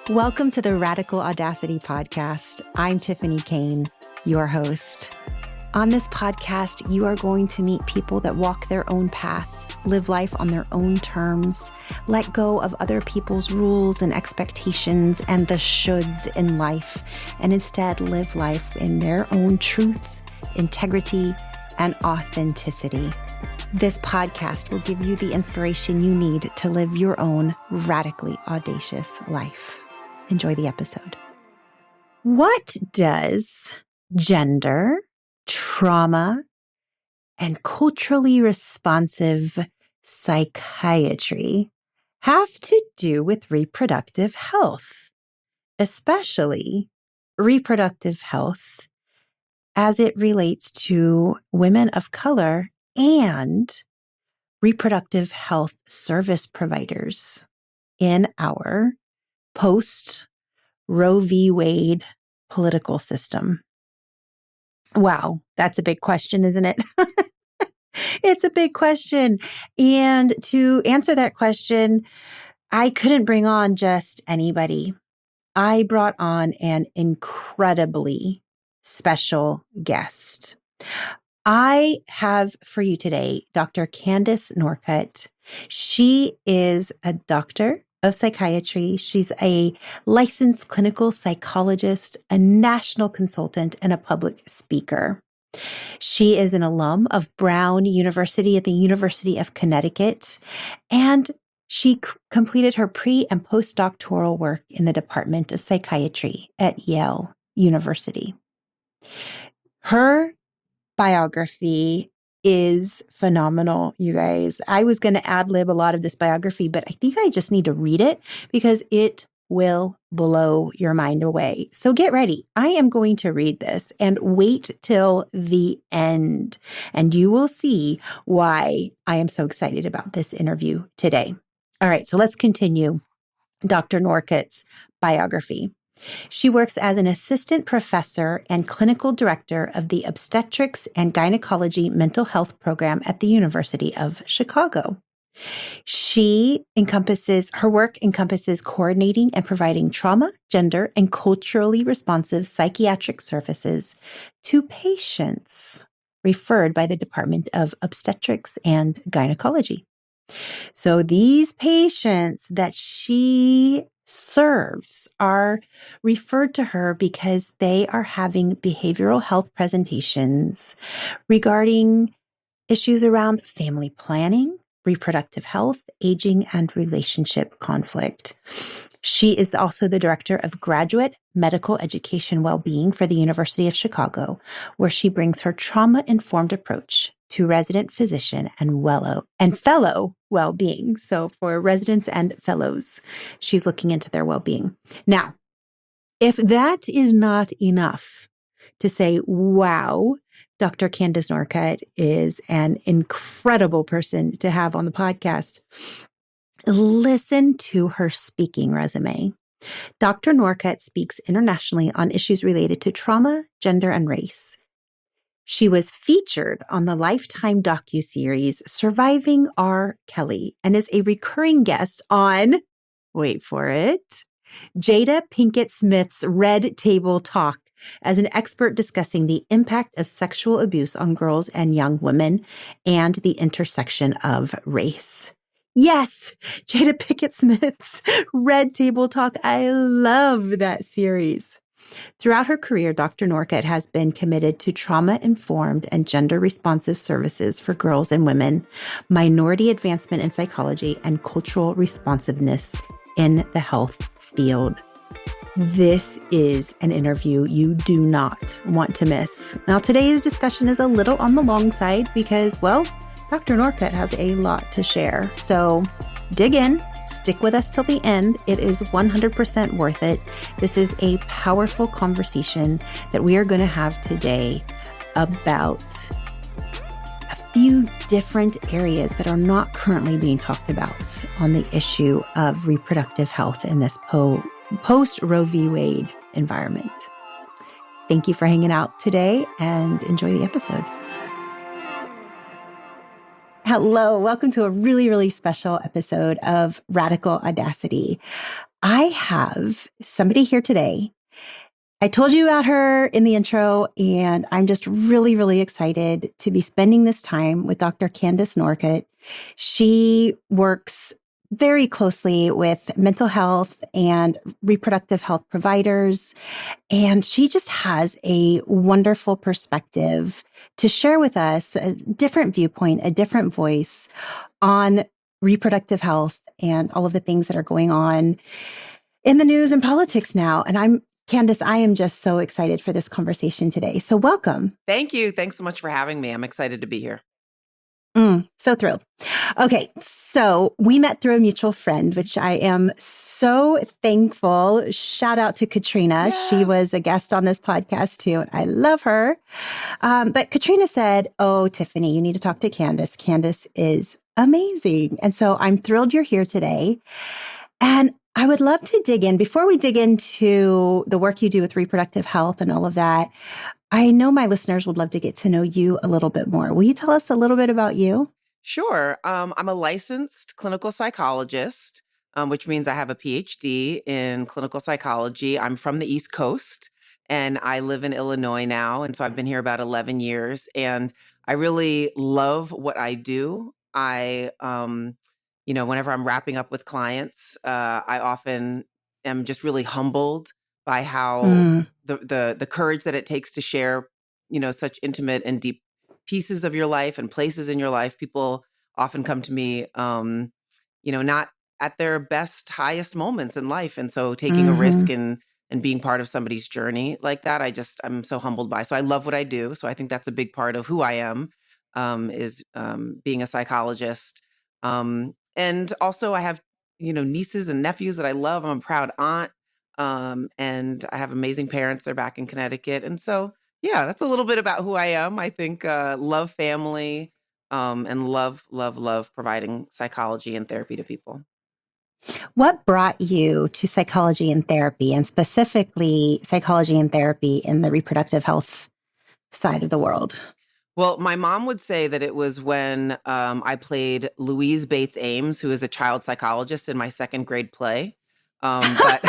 Welcome to the Radical Audacity podcast. I'm Tiffany Kane, your host. On this podcast, you are going to meet people that walk their own path, live life on their own terms, let go of other people's rules and expectations and the shoulds in life, and instead live life in their own truth, integrity, and authenticity. This podcast will give you the inspiration you need to live your own radically audacious life. Enjoy the episode. What does gender, trauma, and culturally responsive psychiatry have to do with reproductive health, especially reproductive health as it relates to women of color and reproductive health service providers in our post-Roe V. Wade political system? Wow, that's a big question, isn't it? It's a big question. And to answer that question, I couldn't bring on just anybody. I brought on an incredibly special guest. I have for you today Dr. Candice Norcott. She is a doctor of psychiatry. She's a licensed clinical psychologist, a national consultant, and a public speaker. She is an alum of Brown University at the University of Connecticut, and she completed her pre- and post-doctoral work in the Department of Psychiatry at Yale University. Her biography is phenomenal, you guys. I was going to ad-lib a lot of this biography, but I think I just need to read it because it will blow your mind away. So get ready. I am going to read this and wait till the end, and you will see why I am so excited about this interview today. All right, so let's continue Dr. Norcott's biography. She works as an assistant professor and clinical director of the Obstetrics and Gynecology mental health program at the University of Chicago. Her work encompasses coordinating and providing trauma, gender, and culturally responsive psychiatric services to patients referred by the Department of Obstetrics and Gynecology. So these patients that she serves are referred to her because they are having behavioral health presentations regarding issues around family planning, reproductive health, aging, and relationship conflict. She is also the director of graduate medical education well-being for the University of Chicago, where she brings her trauma-informed approach to resident physician and fellow well-being. So for residents and fellows, she's looking into their well-being. Now, if that is not enough to say, wow, Dr. Candice Norcott is an incredible person to have on the podcast, listen to her speaking resume. Dr. Norcott speaks internationally on issues related to trauma, gender, and race. She was featured on the Lifetime docuseries Surviving R. Kelly and is a recurring guest on, wait for it, Jada Pinkett Smith's Red Table Talk as an expert discussing the impact of sexual abuse on girls and young women and the intersection of race. Yes, Jada Pinkett Smith's Red Table Talk. I love that series. Throughout her career, Dr. Norcott has been committed to trauma-informed and gender-responsive services for girls and women, minority advancement in psychology, and cultural responsiveness in the health field. This is an interview you do not want to miss. Now, today's discussion is a little on the long side because, well, Dr. Norcott has a lot to share. So dig in. Stick with us till the end. It is 100% worth it. This is a powerful conversation that we are going to have today about a few different areas that are not currently being talked about on the issue of reproductive health in this post-Roe V. Wade environment. Thank you for hanging out today and enjoy the episode. Hello, welcome to a really, really special episode of Radical Audacity. I have somebody here today. I told you about her in the intro, and I'm just really, really excited to be spending this time with Dr. Candice Norcott. She works very closely with mental health and reproductive health providers, and she just has a wonderful perspective to share with us, a different viewpoint, a different voice on reproductive health and all of the things that are going on in the news and politics now. And Candice, I am just so excited for this conversation today. So welcome. Thank you. Thanks so much for having me. I'm excited to be here. So thrilled. Okay, so we met through a mutual friend, which I am so thankful. Shout out to Katrina. Yes. She was a guest on this podcast too, and I love her. But Katrina said, "Oh, Tiffany, you need to talk to Candice. Candice is amazing." And so I'm thrilled you're here today. And I would love to dig in. Before we dig into the work you do with reproductive health and all of that, I know my listeners would love to get to know you a little bit more. Will you tell us a little bit about you? Sure. I'm a licensed clinical psychologist, which means I have a PhD in clinical psychology. I'm from the East Coast and I live in Illinois now. And so I've been here about 11 years and I really love what I do. Whenever I'm wrapping up with clients, I often am just really humbled by how the courage that it takes to share, such intimate and deep pieces of your life and places in your life. People often come to me, not at their best, highest moments in life. And so taking a risk and being part of somebody's journey like that, I'm so humbled by. So I love what I do. So I think that's a big part of who I am, is being a psychologist. And also I have, nieces and nephews that I love. I'm a proud aunt. And I have amazing parents. They're back in Connecticut. And so, yeah, that's a little bit about who I am. I think love family, and love providing psychology and therapy to people. What brought you to psychology and therapy, and specifically psychology and therapy in the reproductive health side of the world? Well, my mom would say that it was when I played Louise Bates Ames, who is a child psychologist in my second grade play. But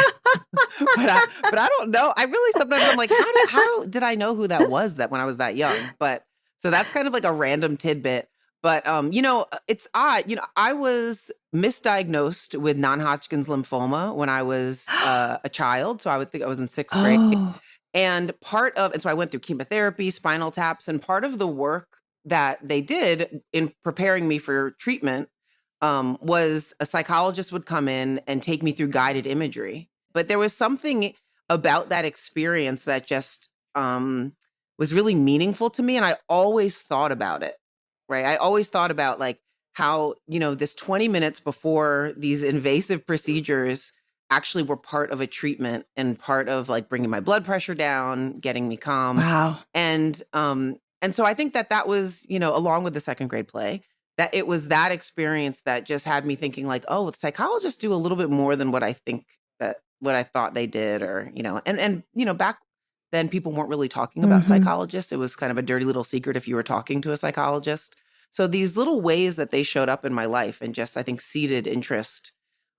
I don't know. I really sometimes I'm like, how did I know who that was when I was that young? But so that's kind of like a random tidbit. But it's odd. I was misdiagnosed with non-Hodgkin's lymphoma when I was a child. So I would think I was in sixth grade. And so I went through chemotherapy, spinal taps, and part of the work that they did in preparing me for treatment was a psychologist would come in and take me through guided imagery. But there was something about that experience that just was really meaningful to me. And I always thought about it, right? I always thought about like how, this 20 minutes before these invasive procedures actually were part of a treatment and part of like bringing my blood pressure down, getting me calm. Wow. And so I think that was, along with the second grade play, that it was that experience that just had me thinking like, oh, psychologists do a little bit more than what I thought they did, or, back then people weren't really talking about psychologists. It was kind of a dirty little secret if you were talking to a psychologist. So these little ways that they showed up in my life and just, I think, seeded interest.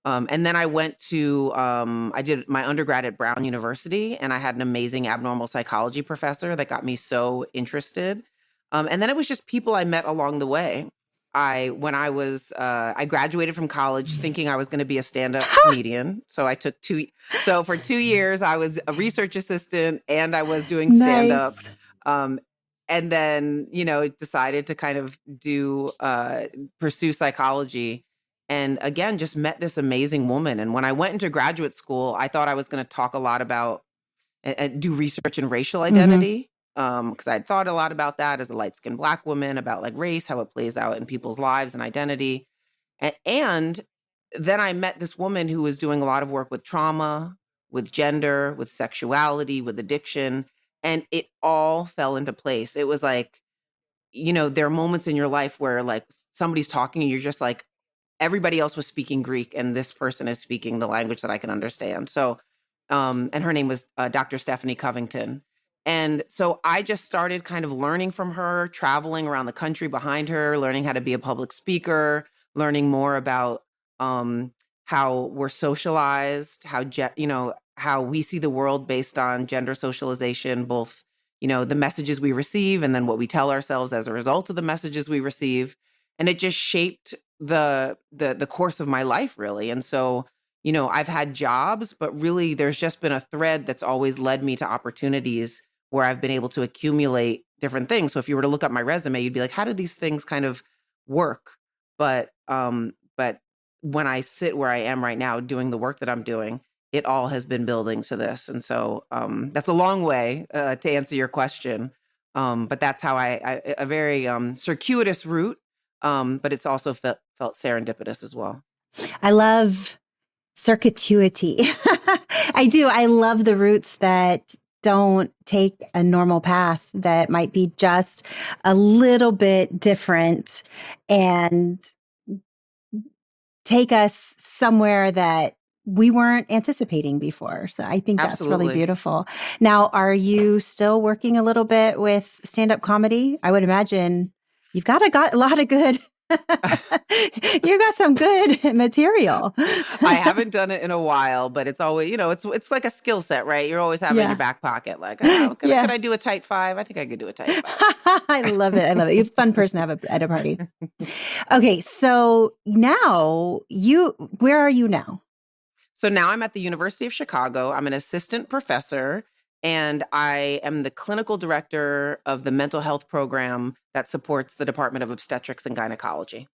And then I went to, I did my undergrad at Brown University, and I had an amazing abnormal psychology professor that got me so interested. And then it was just people I met along the way. I graduated from college thinking I was going to be a stand-up comedian. So for 2 years, I was a research assistant and I was doing stand-up. Nice. And then, decided to kind of pursue psychology. And again, just met this amazing woman. And when I went into graduate school, I thought I was going to talk a lot about and do research in racial identity. Because I'd thought a lot about that as a light-skinned Black woman, about like race, how it plays out in people's lives and identity. And then I met this woman who was doing a lot of work with trauma, with gender, with sexuality, with addiction. And it all fell into place. It was like, there are moments in your life where like somebody's talking and you're just like, everybody else was speaking Greek and this person is speaking the language that I can understand. So, and her name was Dr. Stephanie Covington. And so I just started kind of learning from her, traveling around the country behind her, learning how to be a public speaker, learning more about how we're socialized, how we see the world based on gender socialization, both, the messages we receive and then what we tell ourselves as a result of the messages we receive. And it just shaped the course of my life, really. And so, I've had jobs, but really there's just been a thread that's always led me to opportunities where I've been able to accumulate different things. So if you were to look up my resume, you'd be like, how do these things kind of work? But when I sit where I am right now doing the work that I'm doing, it all has been building to this. And so that's a long way to answer your question. But that's how a very circuitous route, but it's also felt serendipitous as well. I love circuituity. I do. I love the routes that don't take a normal path, that might be just a little bit different and take us somewhere that we weren't anticipating before. So I think that's really beautiful. Now, are you still working a little bit with stand-up comedy? I would imagine you've got a lot of good you got some good material. I haven't done it in a while, but it's always, it's like a skill set, right? You're always having in your back pocket, like, could I do a tight 5? I think I could do a tight 5. I love it. You're a fun person to have at a party. Okay, so now where are you now? So now I'm at the University of Chicago. I'm an assistant professor, and I am the clinical director of the mental health program that supports the Department of Obstetrics and Gynecology.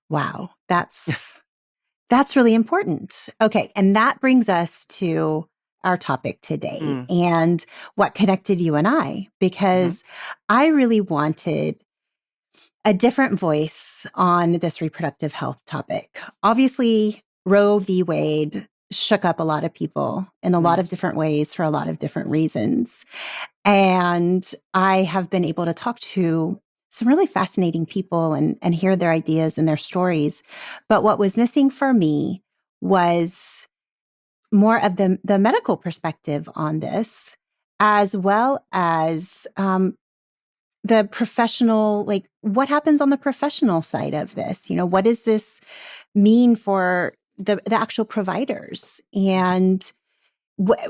Wow, that's really important. Okay, and that brings us to our topic today and what connected you and I, because I really wanted a different voice on this reproductive health topic. Obviously, Roe v. Wade shook up a lot of people in a lot of different ways for a lot of different reasons. And I have been able to talk to some really fascinating people and hear their ideas and their stories. But what was missing for me was more of the medical perspective on this, as well as the professional, like what happens on the professional side of this? What does this mean for the actual providers? And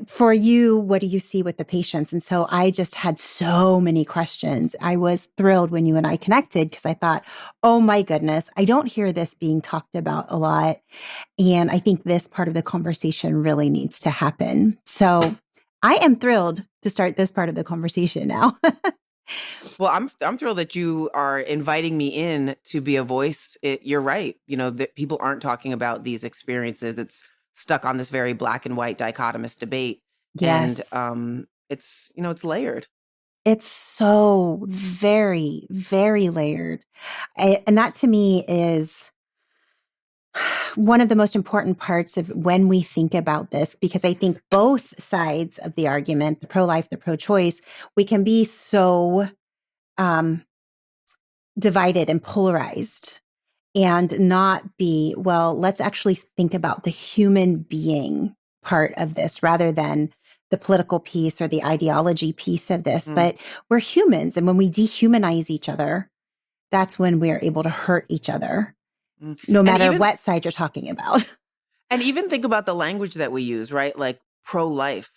for you, what do you see with the patients? And so I just had so many questions. I was thrilled when you and I connected because I thought, oh my goodness, I don't hear this being talked about a lot. And I think this part of the conversation really needs to happen. So I am thrilled to start this part of the conversation now. Well, I'm thrilled that you are inviting me in to be a voice. You're right. That people aren't talking about these experiences. It's stuck on this very black and white dichotomous debate. Yes. And it's layered. It's so very, very layered. And that to me is one of the most important parts of when we think about this, because I think both sides of the argument, the pro-life, the pro-choice, we can be so divided and polarized and not be, well, let's actually think about the human being part of this rather than the political piece or the ideology piece of this. But we're humans. And when we dehumanize each other, that's when we're able to hurt each other, no matter what side you're talking about. And even think about the language that we use, right? Like pro-life,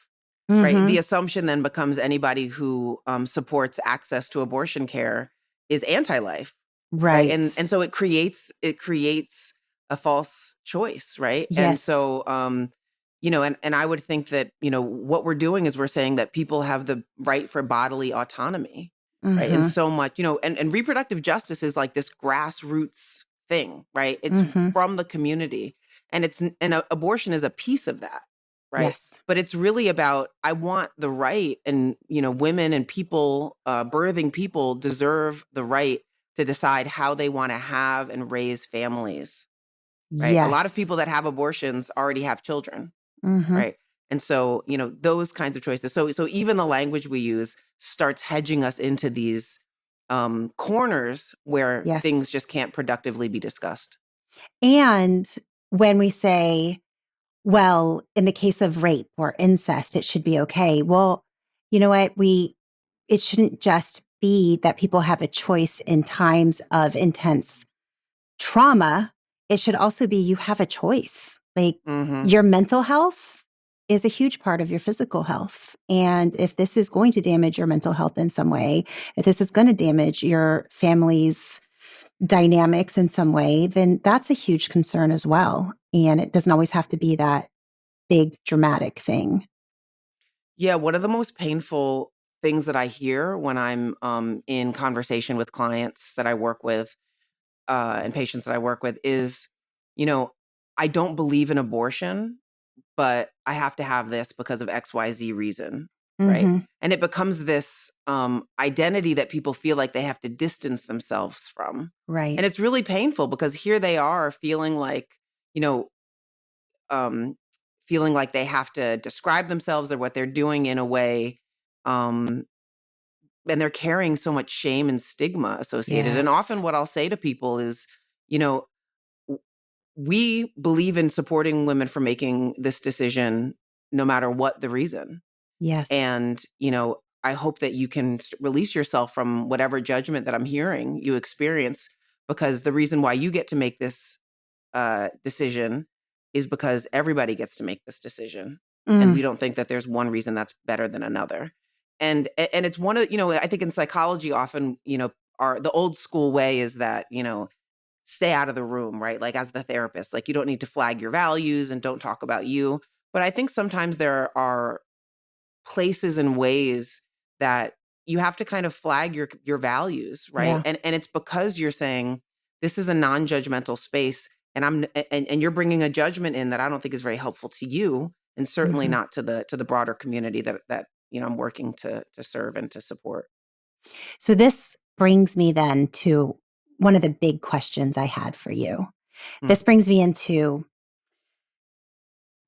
right? The assumption then becomes anybody who supports access to abortion care is anti-life. Right. And so it creates a false choice, right? Yes. And so, and I would think that, what we're doing is we're saying that people have the right for bodily autonomy, right? And so much, and reproductive justice is like this grassroots thing, right? It's from the community, and abortion is a piece of that, right? Yes. But it's really about, I want the right, and, women and people, birthing people deserve the right to decide how they want to have and raise families, right? Yes. A lot of people that have abortions already have children, right? And so, those kinds of choices. So even the language we use starts hedging us into these corners where things just can't productively be discussed. And when we say, well, in the case of rape or incest, it should be okay. Well, you know what? It shouldn't just be that people have a choice in times of intense trauma. it should also be you have a choice. Like Mm-hmm. your mental health is a huge part of your physical health. And if this is going to damage your mental health in some way, if this is going to damage your family's dynamics in some way, then that's a huge concern as well. And it doesn't always have to be that big dramatic thing. Yeah, one of the most painful things that I hear when I'm in conversation with clients that I work with and patients that I work with is, you know, I don't believe in abortion, but I have to have this because of XYZ reason, right? Mm-hmm. And it becomes this identity that people feel like they have to distance themselves from. Right. And it's really painful because here they are feeling like, you know, um, feeling like they have to describe themselves or what they're doing in a way. Um, and they're carrying so much shame and stigma associated. And Yes. often what I'll say to people is, you know, we believe in supporting women for making this decision no matter what the reason. Yes. And, you know, I hope that you can release yourself from whatever judgment that I'm hearing you experience, because the reason why you get to make this decision is because everybody gets to make this decision. And we Mm. don't think that there's one reason that's better than another. And it's one of, you know, I think in psychology often, you know, the old school way is that, you know, stay out of the room, right? Like as the therapist, like you don't need to flag your values and don't talk about you. But I think sometimes there are places and ways that you have to kind of flag your values, right? Yeah. And it's because you're saying this is a non-judgmental space, and and you're bringing a judgment in that I don't think is very helpful to you, and certainly Mm-hmm. not to the broader community that you know I'm working to serve and to support. So this brings me then to one of the big questions I had for you. Mm, This brings me into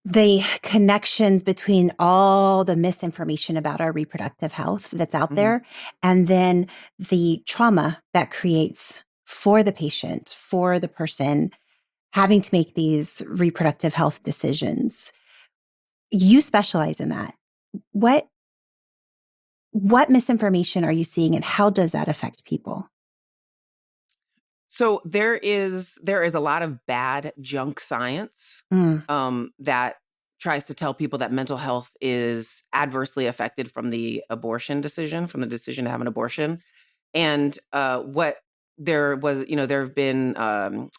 the connections between all the misinformation about our reproductive health that's out mhm. there, and then the trauma that creates for the patient, for the person having to make these reproductive health decisions. You specialize in that. What what misinformation are you seeing and how does that affect people? So there is a lot of bad junk science Mm. that tries to tell people that mental health is adversely affected from the abortion decision, from the decision to have an abortion. And what there was, you know, there have been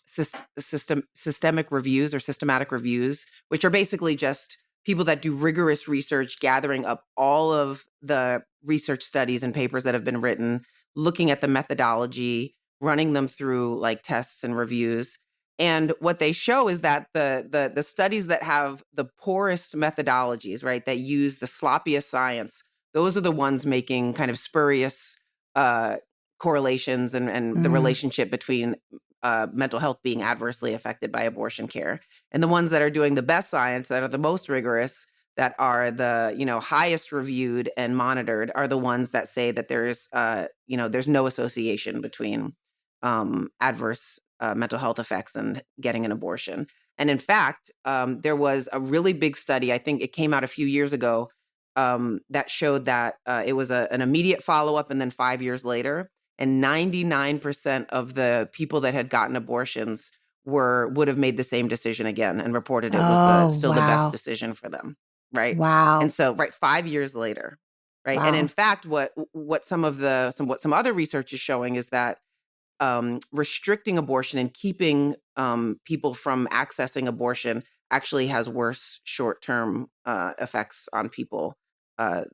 systemic reviews or systematic reviews, which are basically just people that do rigorous research, gathering up all of the research studies and papers that have been written, looking at the methodology, running them through like tests and reviews. And what they show is that the studies that have the poorest methodologies, right, that use the sloppiest science, those are the ones making kind of spurious uh, correlations and the Mm. relationship between mental health being adversely affected by abortion care. And the ones that are doing the best science, that are the most rigorous, that are the, you know, highest reviewed and monitored, are the ones that say that there's you know, there's no association between adverse mental health effects and getting an abortion. And in fact, there was a really big study, I think it came out a few years ago, that showed that it was an immediate follow-up and then 5 years later, and 99% of the people that had gotten abortions would have made the same decision again and reported it was Oh, still the best wow. decision for them, right? And Wow. so, right, 5 years later, right? And in Wow. fact, what some other research is showing is that restricting abortion and keeping people from accessing abortion actually has worse short-term effects on people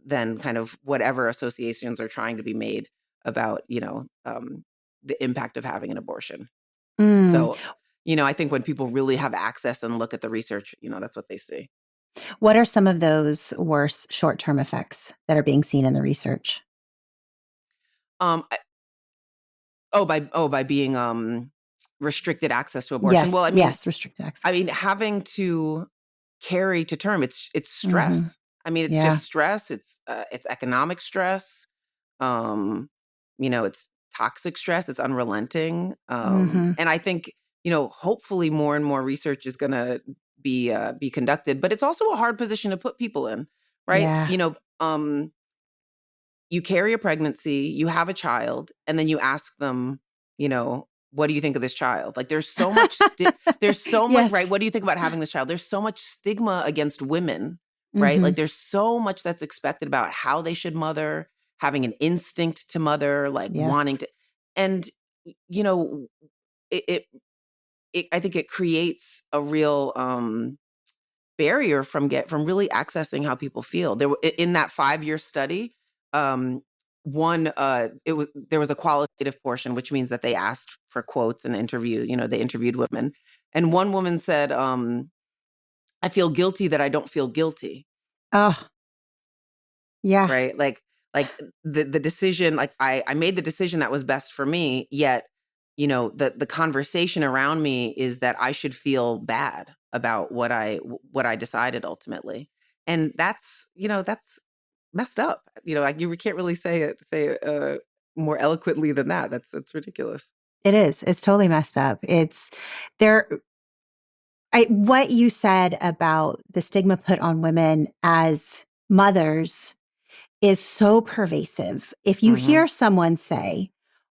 than kind of whatever associations are trying to be made about, you know, the impact of having an abortion. Mm. So, you know, I think when people really have access and look at the research, you know, that's what they see. What are some of those worse short-term effects that are being seen in the research? Um, I- by being restricted access to abortion. Well, Yes, yes, restricted I access. mean, having to carry to term, it's Mhm. stress. I mean, it's Yeah. just stress. It's economic stress. Um, you know, it's toxic stress. It's unrelenting. Mhm. And I think, you know, hopefully more and more research is going to be conducted. But it's also a hard position to put people in, right? Yeah. You know, you carry a pregnancy, you have a child, and then you ask them, you know, what do you think of this child? Like there's so much, there's so much, Yes. right? What do you think about having this child? There's so much stigma against women, right? Like there's so much that's expected about how they should mother, having an instinct to mother, like wanting to, and you know, it I think it creates a real barrier from really accessing how people feel. There in that 5-year study, there was a qualitative portion, which means that they asked for quotes and they interviewed women, and one woman said, "I feel guilty that I don't feel guilty." Oh, yeah. Right, like the decision, like I made the decision that was best for me, yet the conversation around me is that I should feel bad about what I decided ultimately. And that's messed up. Like you can't really say it more eloquently than that. That's ridiculous. It is. It's totally messed up. It's there. What you said about the stigma put on women as mothers is so pervasive. If you hear someone say,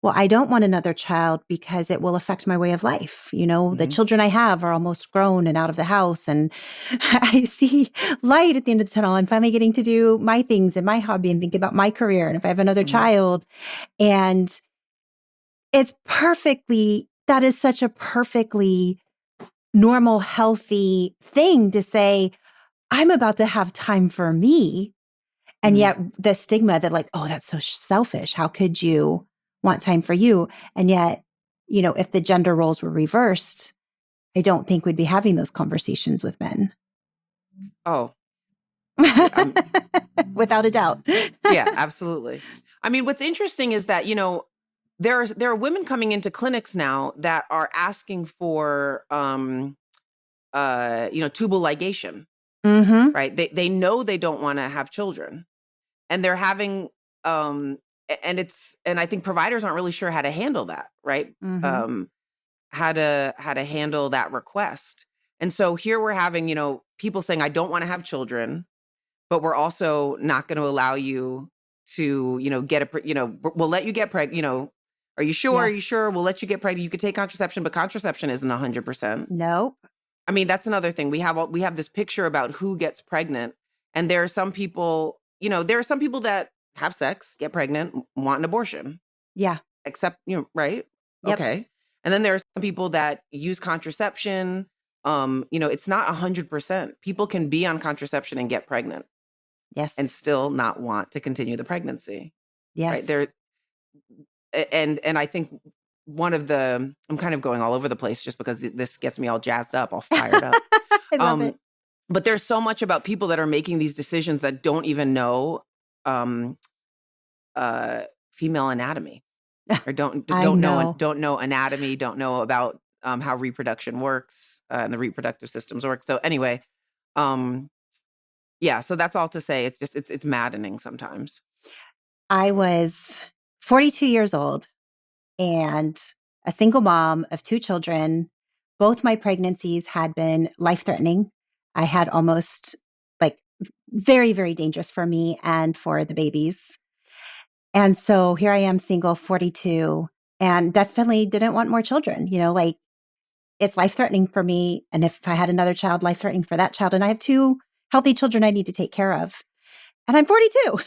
well, I don't want another child because it will affect my way of life. The children I have are almost grown and out of the house, and I see light at the end of the tunnel. I'm finally getting to do my things and my hobby and think about my career. And if I have another child, and that is such a perfectly normal, healthy thing to say, I'm about to have time for me. And yet the stigma that like, oh, that's so selfish. How could you want time for you? And yet, if the gender roles were reversed, I don't think we'd be having those conversations with men. Oh, without a doubt. Yeah, absolutely. I mean, what's interesting is that, there are women coming into clinics now that are asking for, tubal ligation, right? They know they don't want to have children, and they're having, and I think providers aren't really sure how to handle that, right? How to handle that request. And so here we're having, people saying, I don't want to have children, but we're also not going to allow you to, we'll let you get pregnant, are you sure? Yes. Are you sure? We'll let you get pregnant. You could take contraception, but contraception isn't 100%. Nope. I mean, that's another thing. We have this picture about who gets pregnant, and there are some people, that have sex, get pregnant, want an abortion. Yeah. Except, right? Yep. Okay. And then there are some people that use contraception. It's not 100%. People can be on contraception and get pregnant. Yes. And still not want to continue the pregnancy. Yes. Right? And I think I'm kind of going all over the place just because this gets me all jazzed up, all fired up. I love it. But there's so much about people that are making these decisions that don't even know female anatomy, or don't know anatomy, don't know about how reproduction works and the reproductive systems work. So anyway, yeah. So that's all to say. It's just it's maddening sometimes. I was 42 years old and a single mom of 2 children. Both my pregnancies had been life-threatening. I had almost very, very dangerous for me and for the babies. And so here I am, single, 42, and definitely didn't want more children. It's life-threatening for me. And if I had another child, life-threatening for that child. And I have 2 healthy children I need to take care of. And I'm 42.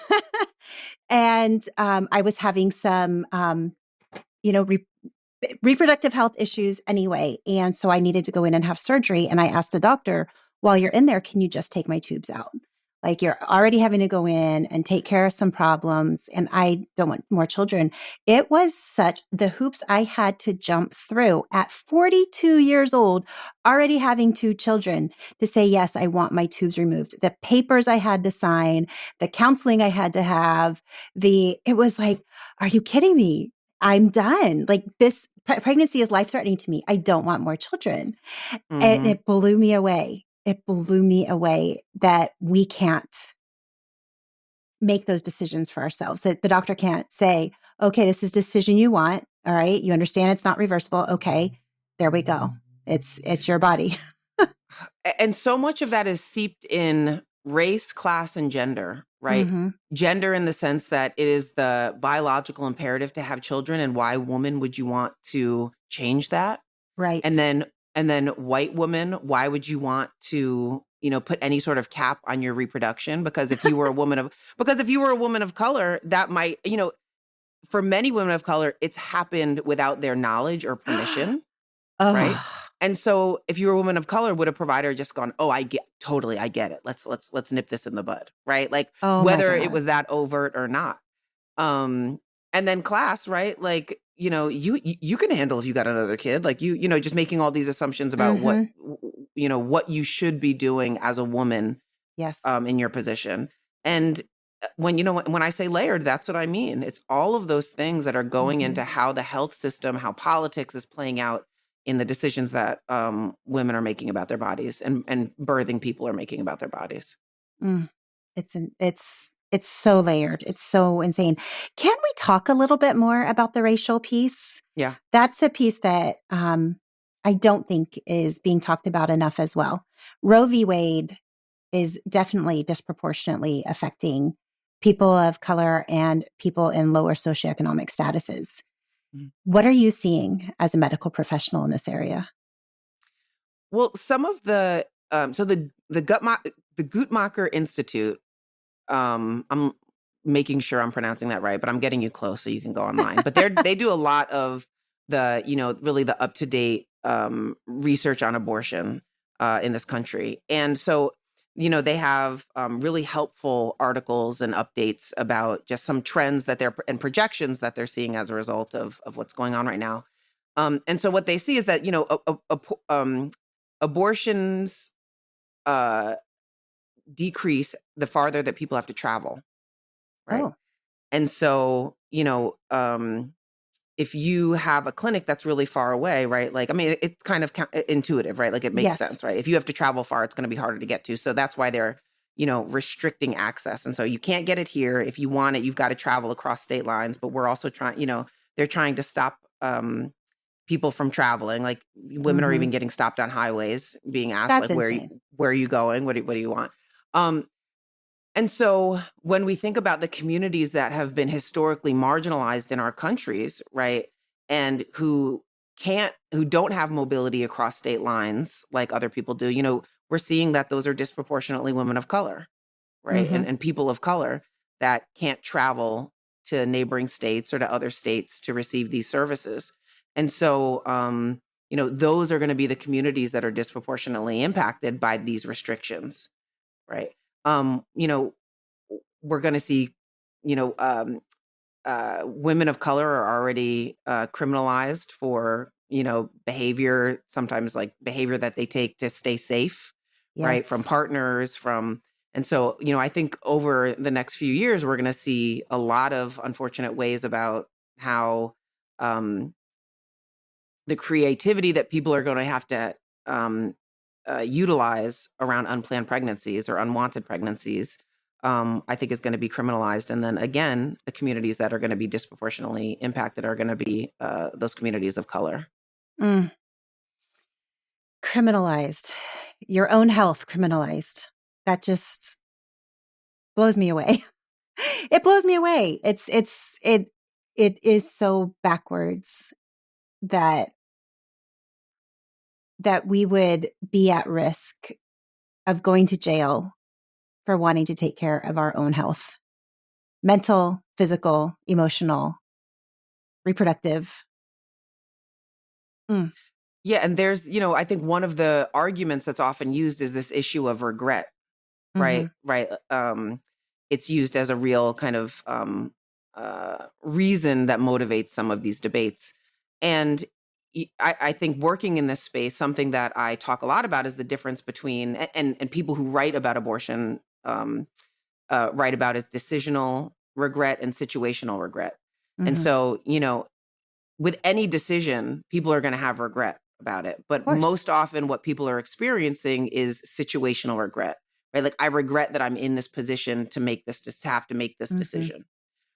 And I was having some, reproductive health issues anyway. And so I needed to go in and have surgery. And I asked the doctor, while you're in there, can you just take my tubes out? Like, you're already having to go in and take care of some problems, and I don't want more children. It was such the hoops I had to jump through at 42 years old, already having 2 children, to say, yes, I want my tubes removed. The papers I had to sign, the counseling I had to have, it was like, are you kidding me? I'm done. Like, this pregnancy is life-threatening to me. I don't want more children. And it blew me away. It blew me away that we can't make those decisions for ourselves. That the doctor can't say, okay, this is a decision you want. All right. You understand it's not reversible. Okay, there we go. It's your body. And so much of that is seeped in race, class, and gender, right? Mm-hmm. Gender in the sense that it is the biological imperative to have children, and why woman would you want to change that? And Right. then white woman, why would you want to, put any sort of cap on your reproduction? Because if you were a woman of color, that might, for many women of color, it's happened without their knowledge or permission. Right. Oh, And so if you were a woman of color, would a provider just gone, oh, I get it. Let's nip this in the bud. Right. Like oh my whether it God. was that overt or not. And then class, right? Like, you can handle if you got another kid, like just making all these assumptions about Mm-hmm. what you should be doing as a woman, Yes. in your position. And when I say layered, that's what I mean. It's all of those things that are going Mm-hmm. into how the health system, how politics is playing out in the decisions that women are making about their bodies, and birthing people are making about their bodies. Mm. It's so layered. It's so insane. Can we talk a little bit more about the racial piece? Yeah. That's a piece that I don't think is being talked about enough as well. Roe v. Wade is definitely disproportionately affecting people of color and people in lower socioeconomic statuses. Mhm. What are you seeing as a medical professional in this area? Well, some of the the Guttmacher Institute. I'm making sure I'm pronouncing that right, but I'm getting you close so you can go online. But they do a lot of the really the up to date research on abortion in this country, and so they have really helpful articles and updates about just some trends that and projections that they're seeing as a result of what's going on right now. And so what they see is that abortions decrease the farther that people have to travel, right? Oh, And so, if you have a clinic that's really far away, right? Like, I mean, it's kind of intuitive, right? Like it makes yes. sense, right? If you have to travel far, it's going to be harder to get to. So that's why they're, restricting access. And so you can't get it here. If you want it, you've got to travel across state lines. But we're also trying, they're trying to stop people from traveling. Like women are Mm-hmm. even getting stopped on highways, being asked, That's like, insane. where are you going? What do you want? Um, and so when we think about the communities that have been historically marginalized in our countries, right, and who don't have mobility across state lines like other people do, we're seeing that those are disproportionately women of color, right, Mm-hmm. and people of color that can't travel to neighboring states or to other states to receive these services. And so, those are going to be the communities that are disproportionately impacted by these restrictions, right? We're going to see, you know, um, women of color are already criminalized for, behavior, sometimes like behavior that they take to stay safe, right? From Yes. partners, and so, I think over the next few years, we're going to see a lot of unfortunate ways about how um, the creativity that people are going to have to um, utilize around unplanned pregnancies or unwanted pregnancies, I think is going to be criminalized. And then again, the communities that are going to be disproportionately impacted are going to be those communities of color. Mm. Criminalized. Your own health criminalized. That just blows me away. It blows me away. It is so backwards that we would be at risk of going to jail for wanting to take care of our own health. Mental, physical, emotional, reproductive. Mm. Yeah. And there's, I think one of the arguments that's often used is this issue of regret, right? Mhm. Right. It's used as a real kind of reason that motivates some of these debates. And I think working in this space, something that I talk a lot about is the difference between, and people who write about abortion write about is decisional regret and situational regret. And Mhm. so, with any decision, people are going to have regret about it. Of But course. most often, what people are experiencing is situational regret, right? Like, I regret that I'm in this position to make this, to have to make this Mhm. decision,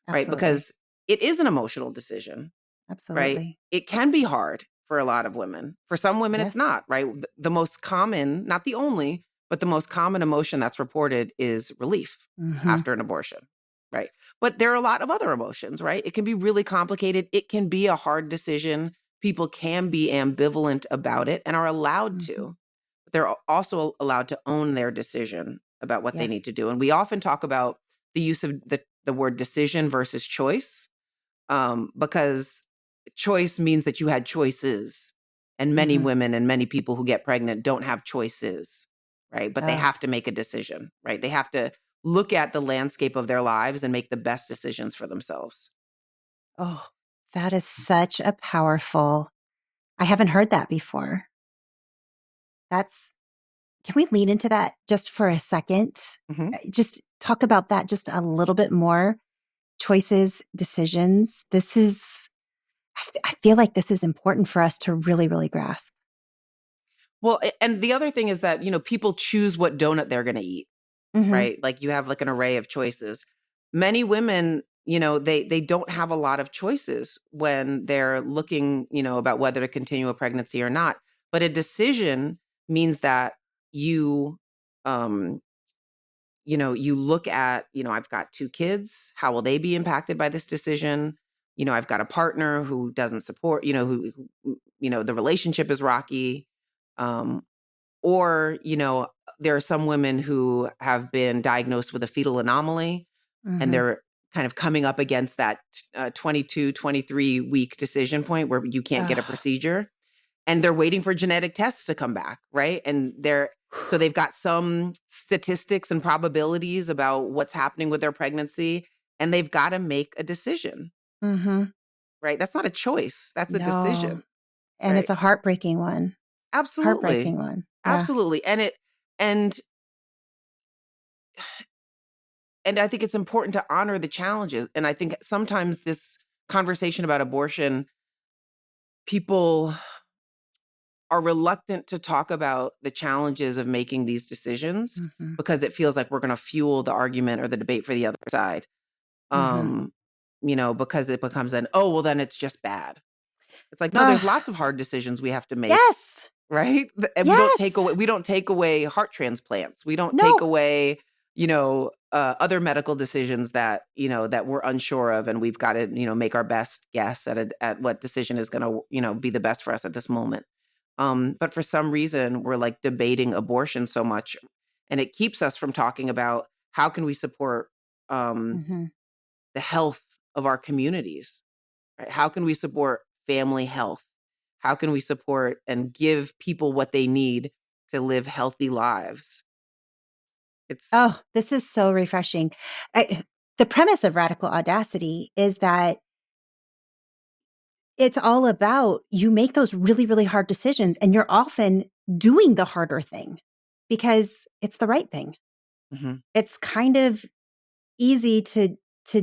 right? Absolutely. Because it is an emotional decision, right? Absolutely. It can be hard for a lot of women. For some women, it's Yes. not, right? The most common, not the only, but the most common emotion that's reported is relief after an abortion, right? But there are a lot of other emotions, right? It can be really complicated. It can be a hard decision. People can be ambivalent about it and are allowed to. But they're also allowed to own their decision about what they need to do. And we often talk about the use of the word decision versus choice, because choice means that you had choices. And many women and many people who get pregnant don't have choices, right? But they have to make a decision, right? They have to look at the landscape of their lives and make the best decisions for themselves. Oh, that is such a powerful, I haven't heard that before. Can we lean into that just for a second? Just talk about that just a little bit more. Choices, decisions. I feel like this is important for us to really, really grasp. Well, and the other thing is that, people choose what donut they're going to eat, right? Like you have like an array of choices. Many women, they don't have a lot of choices when they're looking, about whether to continue a pregnancy or not. But a decision means that you look at, I've got 2 kids. How will they be impacted by this decision? I've got a partner who doesn't support, who the relationship is rocky. Or, there are some women who have been diagnosed with a fetal anomaly and they're kind of coming up against that 22, 23 week decision point where you can't get a procedure. And they're waiting for genetic tests to come back, right? And so they've got some statistics and probabilities about what's happening with their pregnancy, and they've got to make a decision, right? That's not a choice. That's a decision. And it's a heartbreaking one. Absolutely. Heartbreaking one. Yeah. Absolutely. And I think it's important to honor the challenges. And I think sometimes this conversation about abortion, people are reluctant to talk about the challenges of making these decisions because it feels like we're going to fuel the argument or the debate for the other side. Because it becomes then it's just bad. It's like, no, there's lots of hard decisions we have to make. Yes. Right? And we don't take away heart transplants. We don't take away, other medical decisions that, that we're unsure of, and we've got to, make our best guess at what decision is going to, be the best for us at this moment. But for some reason, we're like debating abortion so much, and it keeps us from talking about how can we support the health of our communities, right? How can we support family health? How can we support and give people what they need to live healthy lives? This is so refreshing. The premise of Radical Audacity is that it's all about you make those really, really hard decisions, and you're often doing the harder thing because it's the right thing. It's kind of easy to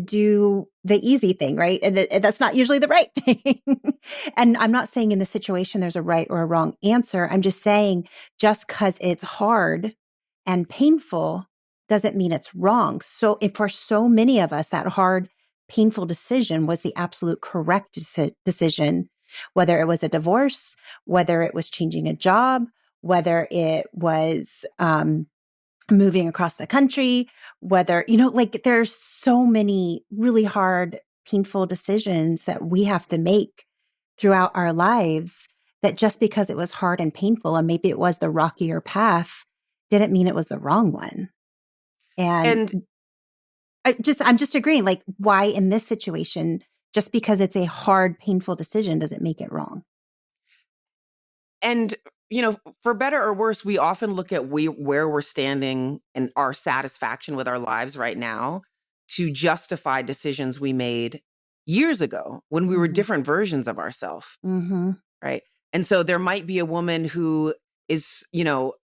do the easy thing, right? And that's not usually the right thing. And I'm not saying in this situation there's a right or a wrong answer. I'm just saying just because it's hard and painful doesn't mean it's wrong. So for so many of us, that hard, painful decision was the absolute correct decision, whether it was a divorce, whether it was changing a job, whether it was moving across the country, whether, there's so many really hard, painful decisions that we have to make throughout our lives that just because it was hard and painful and maybe it was the rockier path didn't mean it was the wrong one. And I'm just agreeing, like, why in this situation, just because it's a hard, painful decision, does it make it wrong? And, for better or worse, we often look at where we're standing and our satisfaction with our lives right now to justify decisions we made years ago when we were different versions of ourselves. Right. And so there might be a woman who is,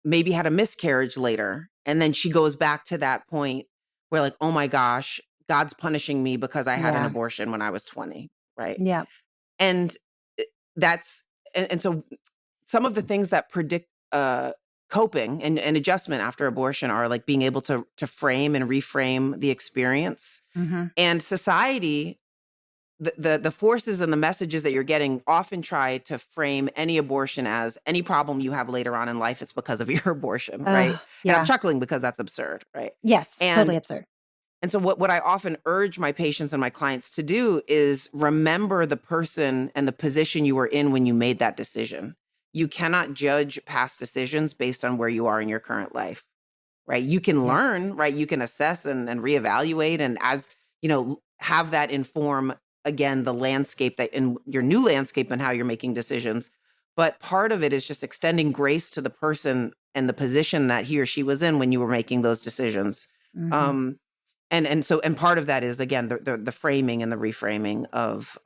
maybe had a miscarriage later, and then she goes back to that point where, like, oh my gosh, God's punishing me because I had an abortion when I was 20. Right. Yeah. And so some of the things that predict coping and adjustment after abortion are like being able to frame and reframe the experience. And society the forces and the messages that you're getting often try to frame any abortion as any problem you have later on in life, it's because of your abortion, right? And I'm Yeah. chuckling because that's absurd, right? Yes. Totally And absurd. and so what I often urge my patients and my clients to do is remember the person and the position you were in when you made that decision. You cannot judge past decisions based on where you are in your current life, right? You can Yes. learn, right? You can assess and reevaluate, and as have that inform again the landscape that in your new landscape and how you're making decisions. But part of it is just extending grace to the person and the position that he or she was in when you were making those decisions. Mhm. And part of that is again the framing and the reframing of